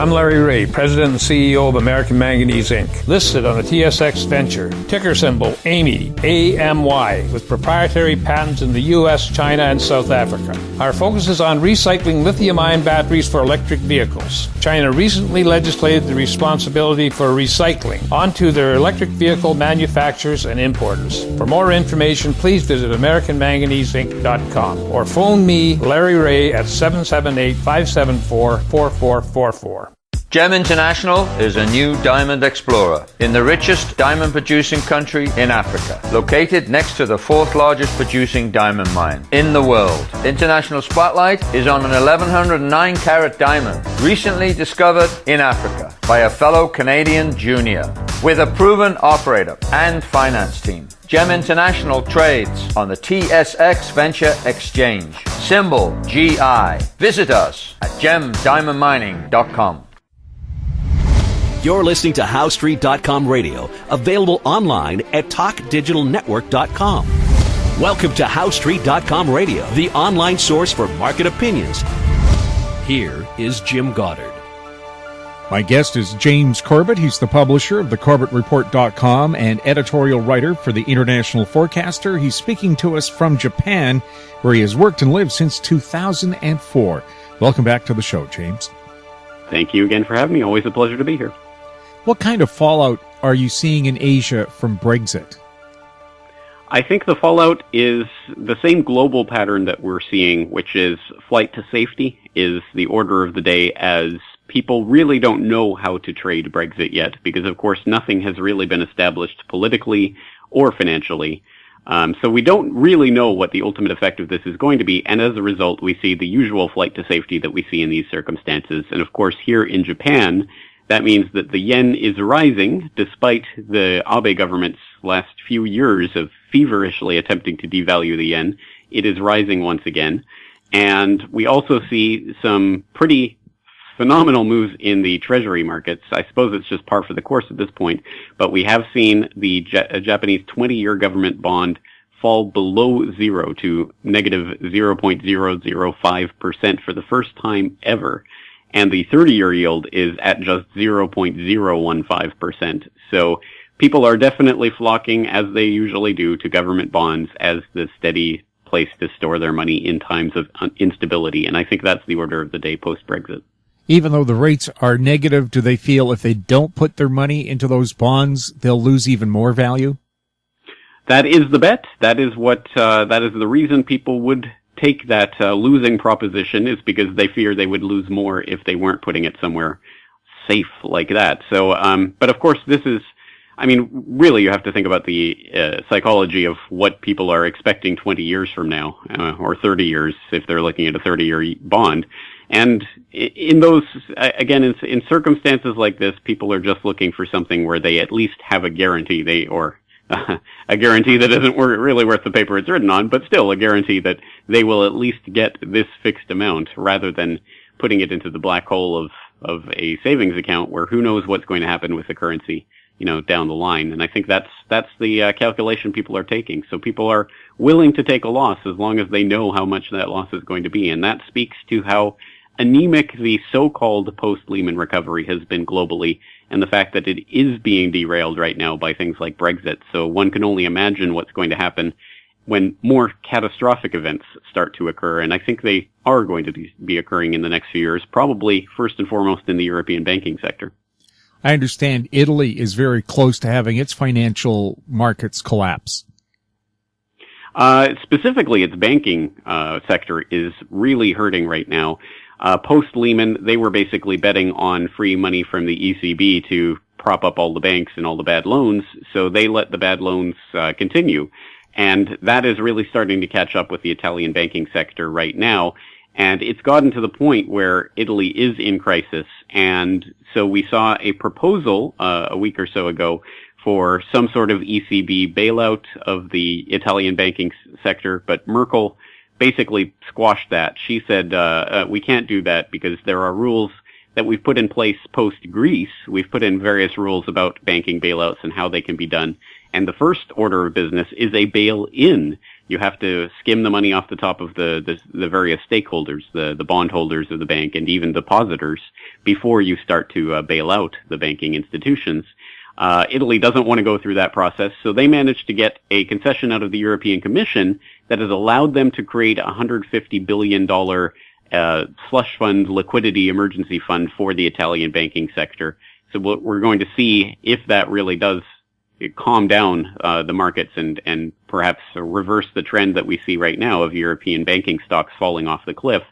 I'm Larry Ray, President and CEO of American Manganese Inc., listed on the TSX Venture, ticker symbol AMY, A-M-Y, with proprietary patents in the U.S., China, and South Africa. Our focus is on recycling lithium-ion batteries for electric vehicles. China recently legislated the responsibility for recycling onto their electric vehicle manufacturers and importers. For more information, please visit AmericanManganeseInc.com or phone me, Larry Ray, at 778-574-4444. GEM International is a new diamond explorer in the richest diamond producing country in Africa, located next to the fourth largest producing diamond mine in the world. International Spotlight is on an 1109 carat diamond recently discovered in Africa by a fellow Canadian junior with a proven operator and finance team. GEM International trades on the TSX Venture Exchange, symbol GI. Visit us at gemdiamondmining.com. You're listening to HowStreet.com radio, available online at TalkDigitalNetwork.com. Welcome to HowStreet.com radio, the online source for market opinions. Here is Jim Goddard. My guest is James Corbett. He's the publisher of thecorbettreport.com and editorial writer for the International Forecaster. He's speaking to us from Japan, where he has worked and lived since 2004. Welcome back to the show, James. Thank you again for having me. Always a pleasure to be here. What kind of fallout are you seeing in Asia from Brexit? I think the fallout is the same global pattern that we're seeing, which is flight to safety is the order of the day, as people really don't know how to trade Brexit yet, because of course nothing has really been established politically or financially. So we don't really know what the ultimate effect of this is going to be, and as a result we see the usual flight to safety that we see in these circumstances. And of course here in Japan, that means that the yen is rising, despite the Abe government's last few years of feverishly attempting to devalue the yen. It is rising once again. And we also see some pretty phenomenal moves in the treasury markets. I suppose it's just par for the course at this point, but we have seen the Japanese 20-year government bond fall below zero to negative 0.005% for the first time ever. And the 30-year yield is at just 0.015%. So people are definitely flocking, as they usually do, to government bonds as the steady place to store their money in times of instability. And I think that's the order of the day post-Brexit. Even though the rates are negative, do they feel if they don't put their money into those bonds, they'll lose even more value? That is the bet. That is that is the reason people would take that losing proposition, is because they fear they would lose more if they weren't putting it somewhere safe like that. So, but of course this is, I mean, really you have to think about the psychology of what people are expecting 20 years from now, or 30 years if they're looking at a 30-year bond. And in those, again, in circumstances like this, people are just looking for something where they at least have a guarantee, a guarantee that isn't really worth the paper it's written on, but still a guarantee that they will at least get this fixed amount, rather than putting it into the black hole of a savings account where who knows what's going to happen with the currency, down the line. And I think that's the calculation people are taking. So people are willing to take a loss as long as they know how much that loss is going to be. And that speaks to how anemic the so-called post-Lehman recovery has been globally, and the fact that it is being derailed right now by things like Brexit. So one can only imagine what's going to happen when more catastrophic events start to occur, and I think they are going to be occurring in the next few years, probably first and foremost in the European banking sector. I understand Italy is very close to having its financial markets collapse. Specifically, its banking sector is really hurting right now. Post-Lehman, they were basically betting on free money from the ECB to prop up all the banks and all the bad loans, so they let the bad loans continue. And that is really starting to catch up with the Italian banking sector right now. And it's gotten to the point where Italy is in crisis. And so we saw a proposal a week or so ago for some sort of ECB bailout of the Italian banking sector, but Merkel basically squashed that. She said, we can't do that because there are rules that we've put in place post-Greece. We've put in various rules about banking bailouts and how they can be done. And the first order of business is a bail-in You have to skim the money off the top of the various stakeholders, the bondholders of the bank and even depositors, before you start to bail out the banking institutions. Italy doesn't want to go through that process, so they managed to get a concession out of the European Commission that has allowed them to create a $150 billion slush fund, liquidity emergency fund for the Italian banking sector. So what we're going to see if that really does calm down the markets and perhaps reverse the trend that we see right now of European banking stocks falling off the cliff.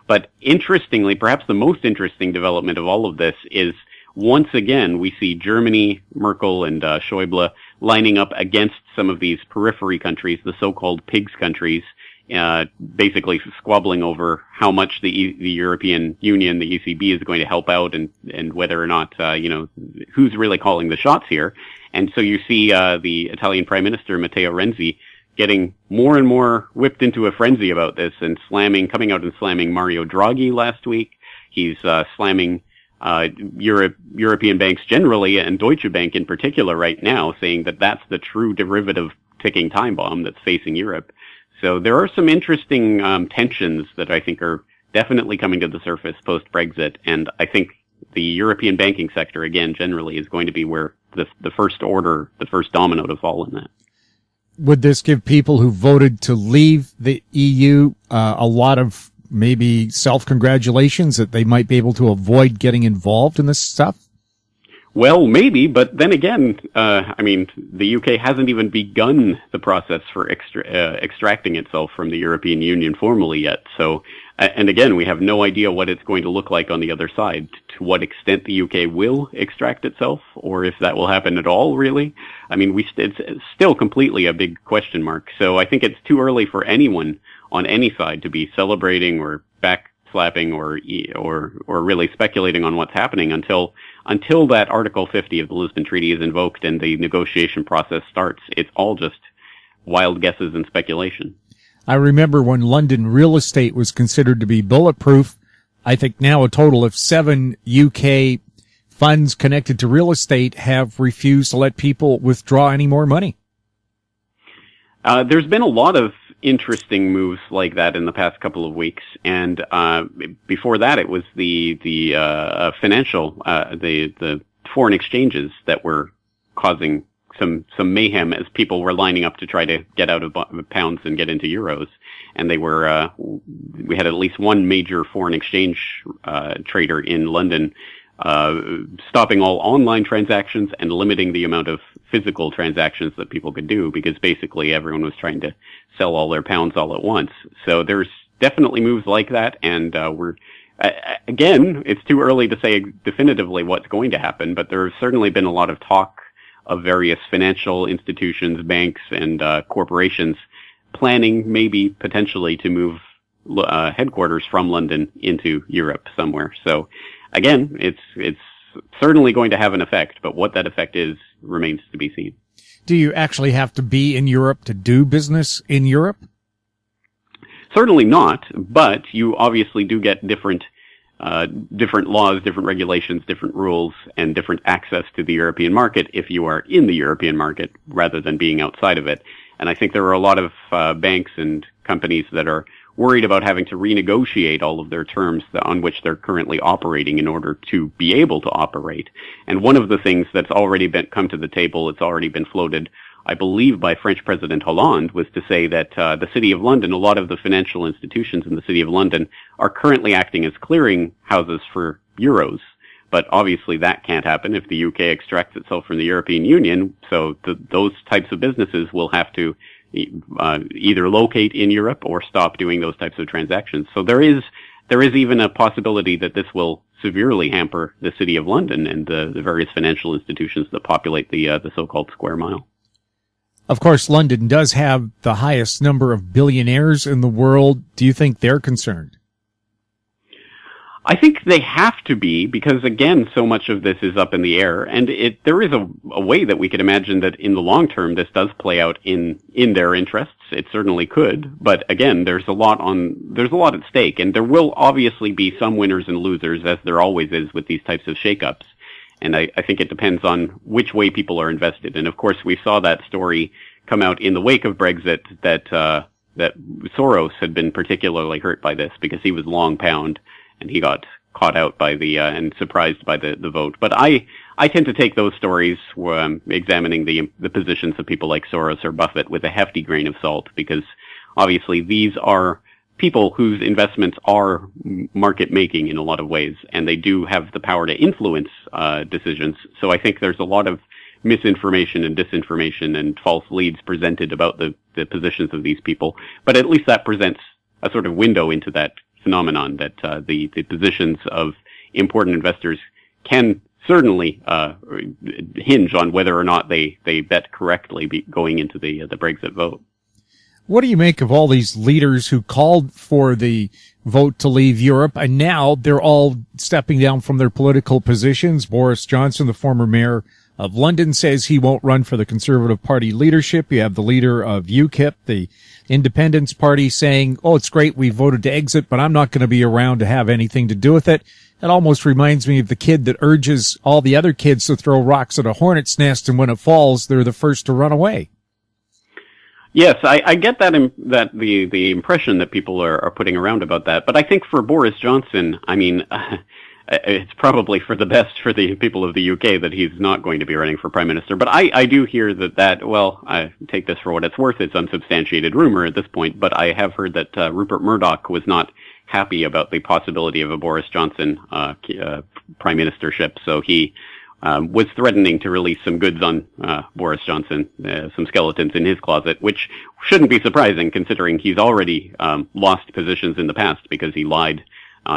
But interestingly, perhaps the most interesting development of all of this is once again we see Germany, Merkel and Schäuble lining up against some of these periphery countries, the so-called pigs countries, basically squabbling over how much the European Union, the ECB, is going to help out and whether or not, who's really calling the shots here. And so you see the Italian Prime Minister, Matteo Renzi, getting more and more whipped into a frenzy about this and coming out and slamming Mario Draghi last week. He's slamming European banks generally and Deutsche Bank in particular right now, saying that that's the true derivative ticking time bomb that's facing Europe. So there are some interesting tensions that I think are definitely coming to the surface post-Brexit, and I think the European banking sector, again, generally is going to be where the first domino to fall in that. Would this give people who voted to leave the EU a lot of maybe self-congratulations that they might be able to avoid getting involved in this stuff? Well, maybe, but then again, the UK hasn't even begun the process for extracting itself from the European Union formally yet. So, and again, we have no idea what it's going to look like on the other side, to what extent the UK will extract itself, or if that will happen at all, really. I mean, it's still completely a big question mark. So I think it's too early for anyone on any side to be celebrating or backslapping or really speculating on what's happening until that Article 50 of the Lisbon Treaty is invoked and the negotiation process starts. It's all just wild guesses and speculation. I remember when London real estate was considered to be bulletproof. I think now a total of 7 UK funds connected to real estate have refused to let people withdraw any more money. There's been a lot of interesting moves like that in the past couple of weeks, and before that, it was the foreign exchanges that were causing some mayhem as people were lining up to try to get out of pounds and get into euros, and we had at least one major foreign exchange trader in London stopping all online transactions and limiting the amount of physical transactions that people could do, because basically everyone was trying to sell all their pounds all at once. So there's definitely moves like that, and again, it's too early to say definitively what's going to happen, but there's certainly been a lot of talk of various financial institutions, banks, and corporations planning maybe potentially to move headquarters from London into Europe somewhere. So again, it's certainly going to have an effect, but what that effect is remains to be seen. Do you actually have to be in Europe to do business in Europe? Certainly not, but you obviously do get different laws, different regulations, different rules, and different access to the European market if you are in the European market rather than being outside of it. And I think there are a lot of banks and companies that are worried about having to renegotiate all of their terms on which they're currently operating in order to be able to operate. And one of the things that's already come to the table, it's already been floated, I believe, by French President Hollande, was to say that the City of London, a lot of the financial institutions in the City of London are currently acting as clearing houses for euros. But obviously that can't happen if the UK extracts itself from the European Union. So those types of businesses will have to either locate in Europe or stop doing those types of transactions. So there is even a possibility that this will severely hamper the City of London and the various financial institutions that populate the so-called square mile. Of course, London does have the highest number of billionaires in the world. Do you think they're concerned? I think they have to be, because again, so much of this is up in the air, and there is a way that we could imagine that in the long term this does play out in their interests. It certainly could, but again, there's a lot at stake, and there will obviously be some winners and losers, as there always is with these types of shakeups. And I think it depends on which way people are invested. And of course, we saw that story come out in the wake of Brexit that that Soros had been particularly hurt by this because he was long pound and he got caught out by and surprised by the vote. But I tend to take those stories, examining the positions of people like Soros or Buffett, with a hefty grain of salt, because obviously these are people whose investments are market making in a lot of ways, and they do have the power to influence decisions. So I think there's a lot of misinformation and disinformation and false leads presented about the positions of these people. But at least that presents a sort of window into that phenomenon, that the positions of important investors can certainly hinge on whether or not they bet correctly going into the Brexit vote. What do you make of all these leaders who called for the vote to leave Europe, and now they're all stepping down from their political positions? Boris Johnson, the former mayor of London, says he won't run for the Conservative Party leadership. You have the leader of UKIP, the Independence Party, saying, oh, it's great we voted to exit, but I'm not going to be around to have anything to do with it. It almost reminds me of the kid that urges all the other kids to throw rocks at a hornet's nest, and when it falls, they're the first to run away. Yes, I get that the impression that people are putting around about that. But I think for Boris Johnson, I mean, it's probably for the best for the people of the UK that he's not going to be running for Prime Minister. But I do hear that, well, I take this for what it's worth. It's unsubstantiated rumor at this point. But I have heard that Rupert Murdoch was not happy about the possibility of a Boris Johnson prime ministership. So he was threatening to release some goods on Boris Johnson, some skeletons in his closet, which shouldn't be surprising considering he's already lost positions in the past because he lied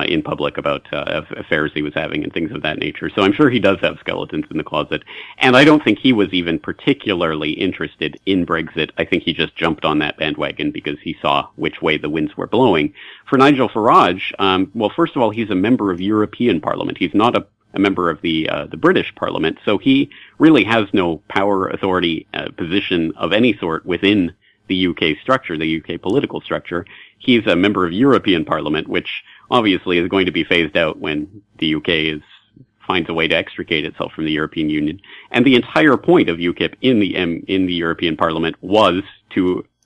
in public about affairs he was having and things of that nature. So I'm sure he does have skeletons in the closet. And I don't think he was even particularly interested in Brexit. I think he just jumped on that bandwagon because he saw which way the winds were blowing. For Nigel Farage, well, first of all, he's a member of European Parliament. He's not a member of the British Parliament, so he really has no power, authority, position of any sort within the UK structure, the UK political structure. He's a member of European Parliament, which obviously is going to be phased out when the UK finds a way to extricate itself from the European Union. And the entire point of UKIP in the European Parliament was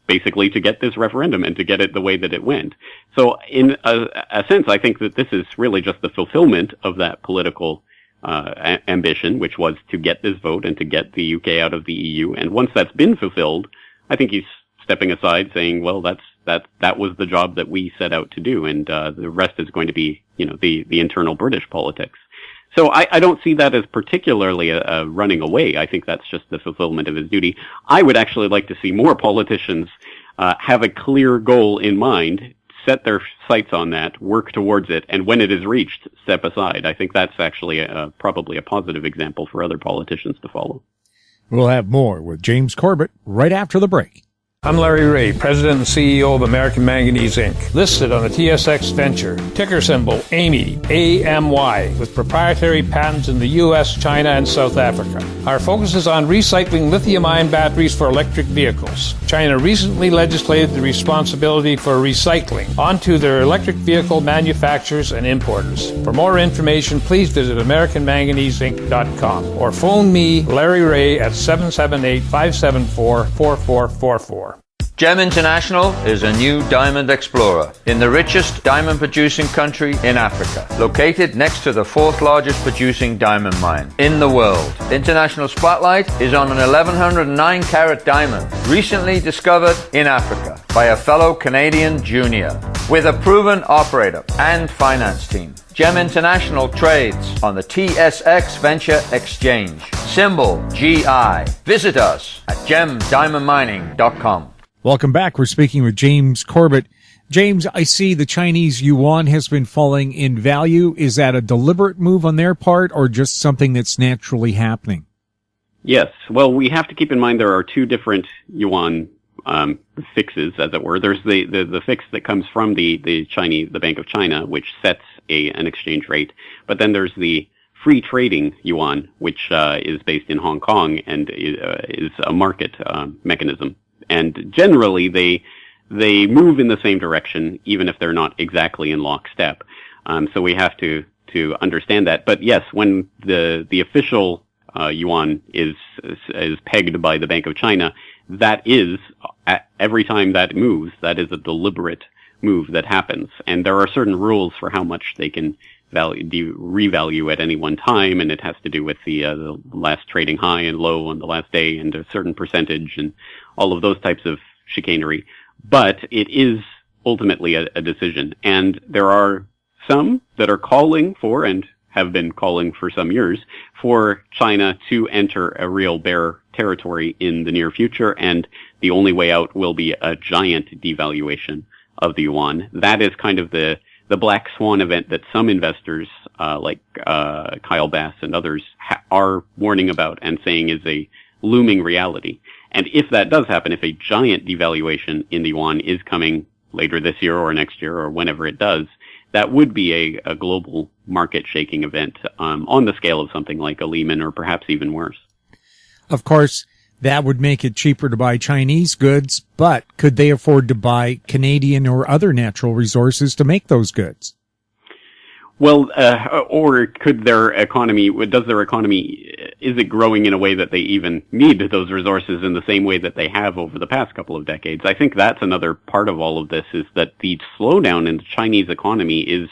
basically to get this referendum and to get it the way that it went. So in a sense, I think that this is really just the fulfillment of that political ambition, which was to get this vote and to get the UK out of the EU. And once that's been fulfilled, I think he's stepping aside saying, well, that was the job that we set out to do. And the rest is going to be, the internal British politics. So I don't see that as particularly a running away. I think that's just the fulfillment of his duty. I would actually like to see more politicians have a clear goal in mind, set their sights on that, work towards it, and when it is reached, step aside. I think that's actually probably a positive example for other politicians to follow. We'll have more with James Corbett right after the break. I'm Larry Ray, President and CEO of American Manganese Inc., listed on the TSX Venture, ticker symbol AMY, A-M-Y, with proprietary patents in the U.S., China, and South Africa. Our focus is on recycling lithium-ion batteries for electric vehicles. China recently legislated the responsibility for recycling onto their electric vehicle manufacturers and importers. For more information, please visit AmericanManganeseInc.com or phone me, Larry Ray, at 778-574-4444. Gem International is a new diamond explorer in the richest diamond producing country in Africa, located next to the fourth largest producing diamond mine in the world. International Spotlight is on an 1109 carat diamond recently discovered in Africa by a fellow Canadian junior with a proven operator and finance team. Gem International trades on the TSX Venture Exchange, symbol GI. Visit us at gemdiamondmining.com. Welcome back. We're speaking with James Corbett. James, I see the Chinese yuan has been falling in value. Is that a deliberate move on their part or just something that's naturally happening? Yes. Well, we have to keep in mind there are two different yuan fixes, as it were. There's the fix that comes from the Bank of China, which sets an exchange rate. But then there's the free trading yuan, which is based in Hong Kong and is a market mechanism. And generally, they move in the same direction, even if they're not exactly in lockstep. So we have to understand that. But yes, when the official yuan is pegged by the Bank of China, that is, every time that moves, that is a deliberate move that happens. And there are certain rules for how much they can revalue at any one time, and it has to do with the last trading high and low on the last day and a certain percentage and all of those types of chicanery. But it is ultimately a decision. And there are some that are calling for, and have been calling for some years, for China to enter a real bear territory in the near future, and the only way out will be a giant devaluation of the yuan. That is kind of the black swan event that some investors, like Kyle Bass and others, are warning about and saying is a looming reality. And if that does happen, if a giant devaluation in the yuan is coming later this year or next year or whenever it does, that would be a global market-shaking event on the scale of something like a Lehman or perhaps even worse. Of course, that would make it cheaper to buy Chinese goods, but could they afford to buy Canadian or other natural resources to make those goods? Well, or could their economy, is it growing in a way that they even need those resources in the same way that they have over the past couple of decades? I think that's another part of all of this, is that the slowdown in the Chinese economy is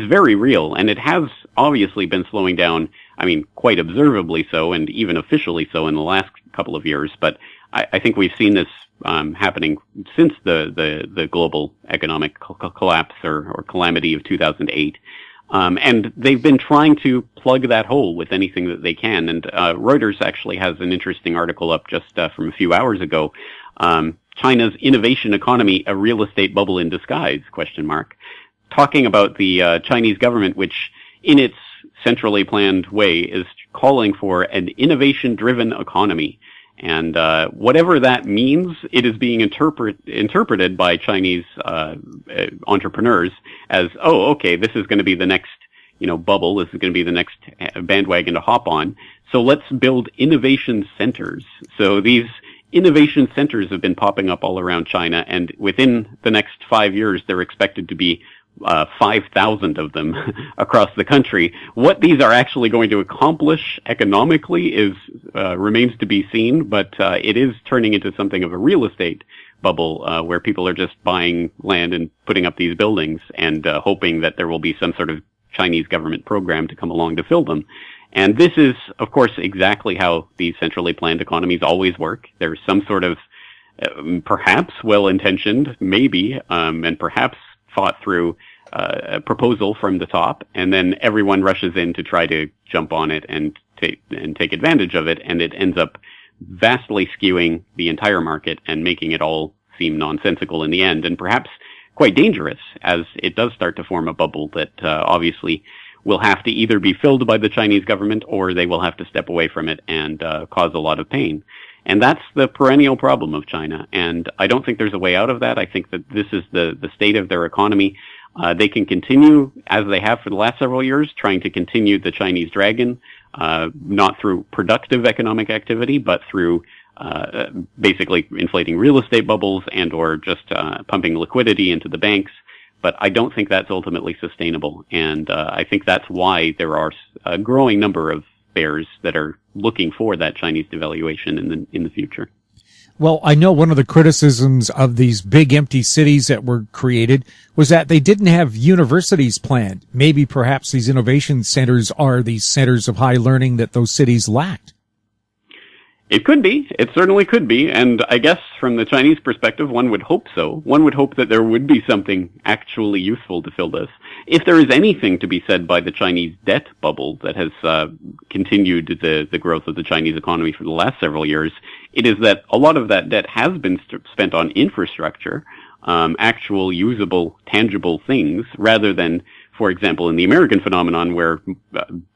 very real, and it has obviously been slowing down, I mean, quite observably so, and even officially so in the last couple of years. But I think we've seen this happening since the global economic collapse or calamity of 2008. And they've been trying to plug that hole with anything that they can. And Reuters actually has an interesting article up just from a few hours ago. China's innovation economy, a real estate bubble in disguise, ? Talking about the Chinese government, which in its centrally planned way is calling for an innovation-driven economy. And whatever that means, it is being interpreted by Chinese entrepreneurs as, oh, okay, this is going to be the next, bubble. This is going to be the next bandwagon to hop on. So let's build innovation centers. So these innovation centers have been popping up all around China, and within the next 5 years, they're expected to be 5,000 of them across the country. What these are actually going to accomplish economically remains to be seen, but it is turning into something of a real estate bubble where people are just buying land and putting up these buildings and hoping that there will be some sort of Chinese government program to come along to fill them. And this is, of course, exactly how these centrally planned economies always work. There's some sort of perhaps well-intentioned, maybe, and perhaps thought through a proposal from the top, and then everyone rushes in to try to jump on it and take advantage of it, and it ends up vastly skewing the entire market and making it all seem nonsensical in the end, and perhaps quite dangerous, as it does start to form a bubble that obviously will have to either be filled by the Chinese government or they will have to step away from it and cause a lot of pain. And that's the perennial problem of China. And I don't think there's a way out of that. I think that this is the state of their economy. They can continue, as they have for the last several years, trying to continue the Chinese dragon, not through productive economic activity, but through basically inflating real estate bubbles and or just pumping liquidity into the banks. But I don't think that's ultimately sustainable. And I think that's why there are a growing number of bears that are looking for that Chinese devaluation in the future. Well, I know one of the criticisms of these big empty cities that were created was that they didn't have universities planned. Maybe perhaps these innovation centers are these centers of high learning that those cities lacked. It could be. It certainly could be. And I guess from the Chinese perspective, one would hope so. One would hope that there would be something actually useful to fill this. If there is anything to be said by the Chinese debt bubble that has continued the growth of the Chinese economy for the last several years, it is that a lot of that debt has been spent on infrastructure, actual usable, tangible things, rather than, for example, in the American phenomenon where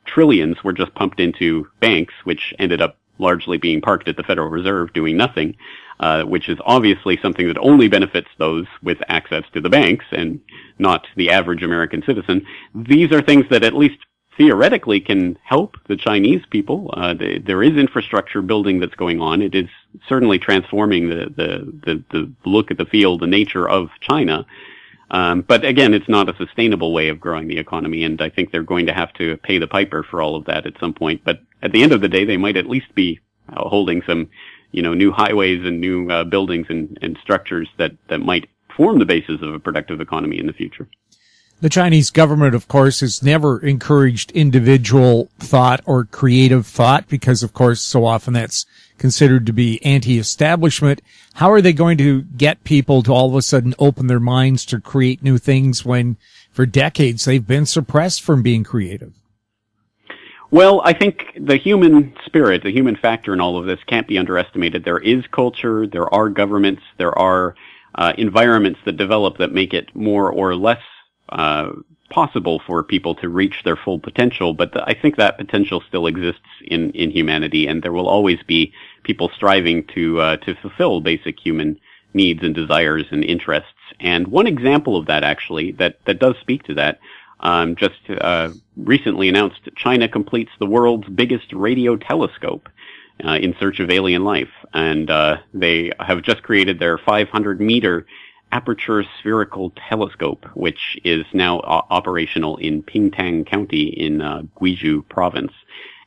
trillions were just pumped into banks, which ended up largely being parked at the Federal Reserve doing nothing, which is obviously something that only benefits those with access to the banks and not the average American citizen. These are things that at least theoretically can help the Chinese people. There is infrastructure building that's going on. It is certainly transforming the look at the feel, the nature of China. But again, it's not a sustainable way of growing the economy, and I think they're going to have to pay the piper for all of that at some point. But at the end of the day, they might at least be holding some, new highways and new buildings and structures that might form the basis of a productive economy in the future. The Chinese government, of course, has never encouraged individual thought or creative thought because, of course, so often that's considered to be anti-establishment. How are they going to get people to all of a sudden open their minds to create new things when for decades they've been suppressed from being creative? Well, I think the human spirit, the human factor in all of this can't be underestimated. There is culture, there are governments, there are environments that develop that make it more or less possible for people to reach their full potential, but I think that potential still exists in humanity, and there will always be people striving to fulfill basic human needs and desires and interests. And one example of that, actually, that does speak to that, just recently announced China completes the world's biggest radio telescope in search of alien life, and they have just created their 500-meter aperture spherical telescope, which is now operational in Pingtang County in Guizhou province.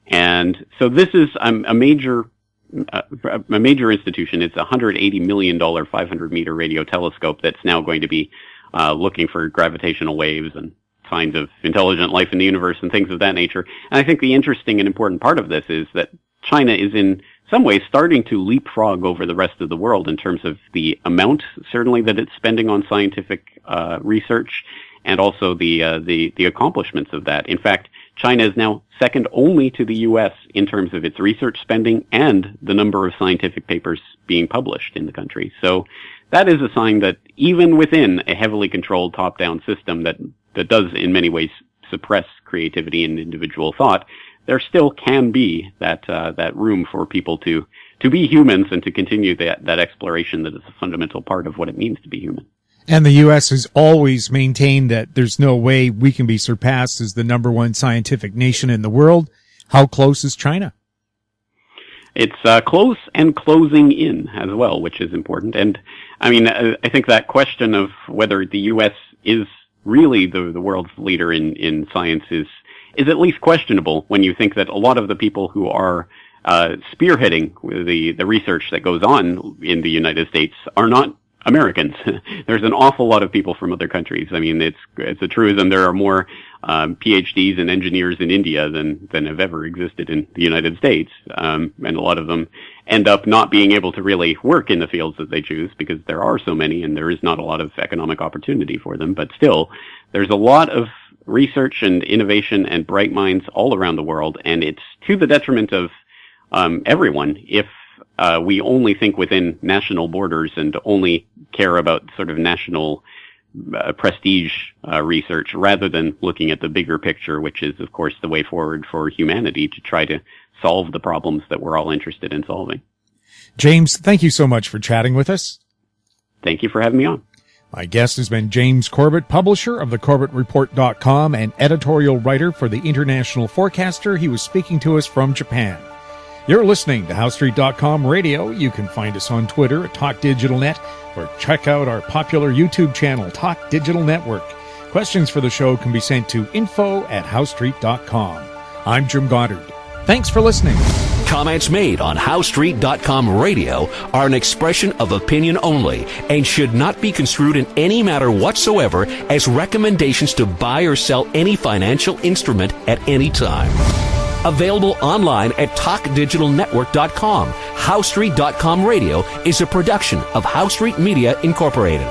And so this is a major institution. It's a $180 million 500-meter radio telescope that's now going to be looking for gravitational waves and signs of intelligent life in the universe and things of that nature. And I think the interesting and important part of this is that China is in some ways starting to leapfrog over the rest of the world in terms of the amount, certainly, that it's spending on scientific research, and also the accomplishments of that. In fact, China is now second only to the U.S. in terms of its research spending and the number of scientific papers being published in the country. So that is a sign that even within a heavily controlled top-down system that does in many ways suppress creativity and individual thought, there still can be that room for people to be humans and to continue that exploration that is a fundamental part of what it means to be human. And the U.S. has always maintained that there's no way we can be surpassed as the number one scientific nation in the world. How close is China? It's close and closing in as well, which is important. And I mean, I think that question of whether the U.S. is really the world's leader in science is at least questionable when you think that a lot of the people who are spearheading the research that goes on in the United States are not Americans. There's an awful lot of people from other countries. I mean, it's a truism. There are more PhDs and engineers in India than have ever existed in the United States, and a lot of them end up not being able to really work in the fields that they choose because there are so many and there is not a lot of economic opportunity for them. But still, there's a lot of research and innovation and bright minds all around the world, and it's to the detriment of everyone if we only think within national borders and only care about sort of national prestige research rather than looking at the bigger picture, which is, of course, the way forward for humanity to try to solve the problems that we're all interested in solving. James, thank you so much for chatting with us. Thank you for having me on. My guest has been James Corbett, publisher of the CorbettReport.com and editorial writer for the International Forecaster. He was speaking to us from Japan. You're listening to HowStreet.com radio. You can find us on Twitter at TalkDigitalNet or check out our popular YouTube channel, Talk Digital Network. Questions for the show can be sent to info@HowStreet.com. I'm Jim Goddard. Thanks for listening. Comments made on HowStreet.com radio are an expression of opinion only and should not be construed in any matter whatsoever as recommendations to buy or sell any financial instrument at any time. Available online at TalkDigitalNetwork.com. HowStreet.com radio is a production of HowStreet Media Incorporated.